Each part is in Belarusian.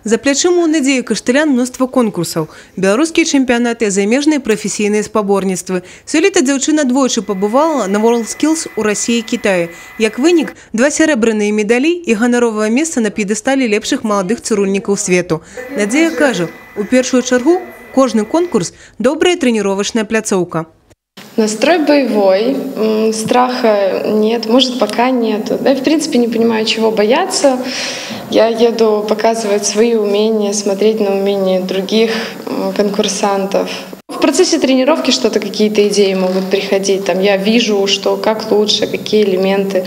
За плячыма у Надзеі Кашталян мноства конкурсаў. Беларускія чэмпіянаты, замежныя прафесійныя спаборніцтвы. Сёлета дзяўчына двойчы пабывала на WorldSkills у Расіі і Кітаі. Як вынік, 2 сярэбраныя медалі і ганаровае месца на п'едэсталі лепшых маладых цырульнікаў свету. Надзея кажа, у першую чаргу кожны конкурс – добрая трэніровачная пляцоўка. Настрой боевой, страха нет, может пока нет. Я в принципе не понимаю, чего бояться. Я еду показывать свои умения, смотреть на умения других конкурсантов. В процессе тренировки что-то, какие-то идеи могут приходить. Там я вижу, что как лучше, какие элементы.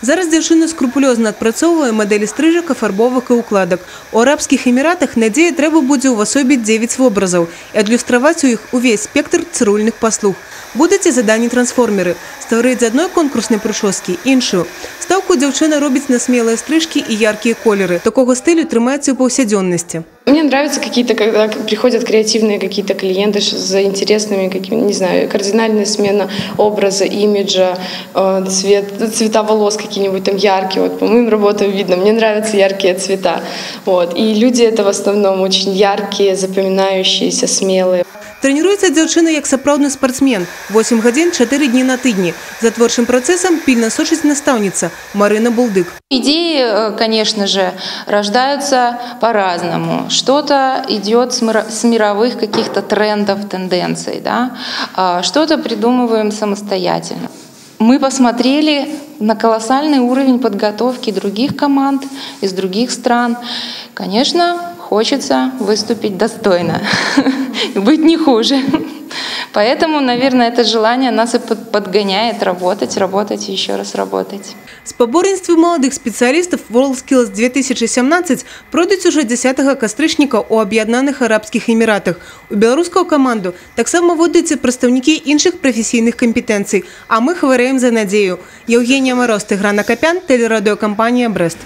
Зараз дзяўчына скрупулёзна адпрацоўвае мадэлі стрыжак, афарбовак і укладак. У Арабскіх Эміратах Надзеі трэба будзе ўвасобіць 9 вобразаў і адлюстраваць у іх увесь спектр цырульных паслуг. Будуць і заданні трансформеры – стварыць з адной конкурснай прычоскі іншую. Стаўку дзяўчына робіць на смелыя стрижкі і яркія колеры. Такого стылю трымаецца ў паўсядзённасці. Мне нравится какие-то, когда приходят креативные какие-то клиенты за интересными, не знаю, кардинальная смена образа, имиджа, цвета волос какие-нибудь там яркие. Вот по моим работам видно, мне нравятся яркие цвета. Вот. И люди это в основном очень яркие, запоминающиеся, смелые. Трэніруецца дзяўчына як сапраўдны спартсмен. 8 гадзін 4 дні на тыдні. За творчым працэсам пільна сочыць настаўніца Марына Булдык. Идеи, конечно же, рождаются по-разному. Что-то идет с мировых каких-то трендов, тенденций, да? Что-то придумываем самостоятельно. Мы посмотрели на колоссальный уровень подготовки других команд из других стран. Конечно, хочется выступить достойно, быть не хуже. Поэтому, наверное, это желание нас и подгоняет работать и еще раз работать. Спаборніцтвы маладых спецыялістаў WorldSkills 2017 пройдуць уже 10 кастрычніка ў Аб'яднаных Арабскіх Эміратах. У беларускую каманду таксама водаюцца прадстаўнікі іншых прафесійных кампетэнцый, а мы хварэем за Надзею. Евгения Мороз, Тыгран Акопян, тэлерадыёкампанія «Брэст».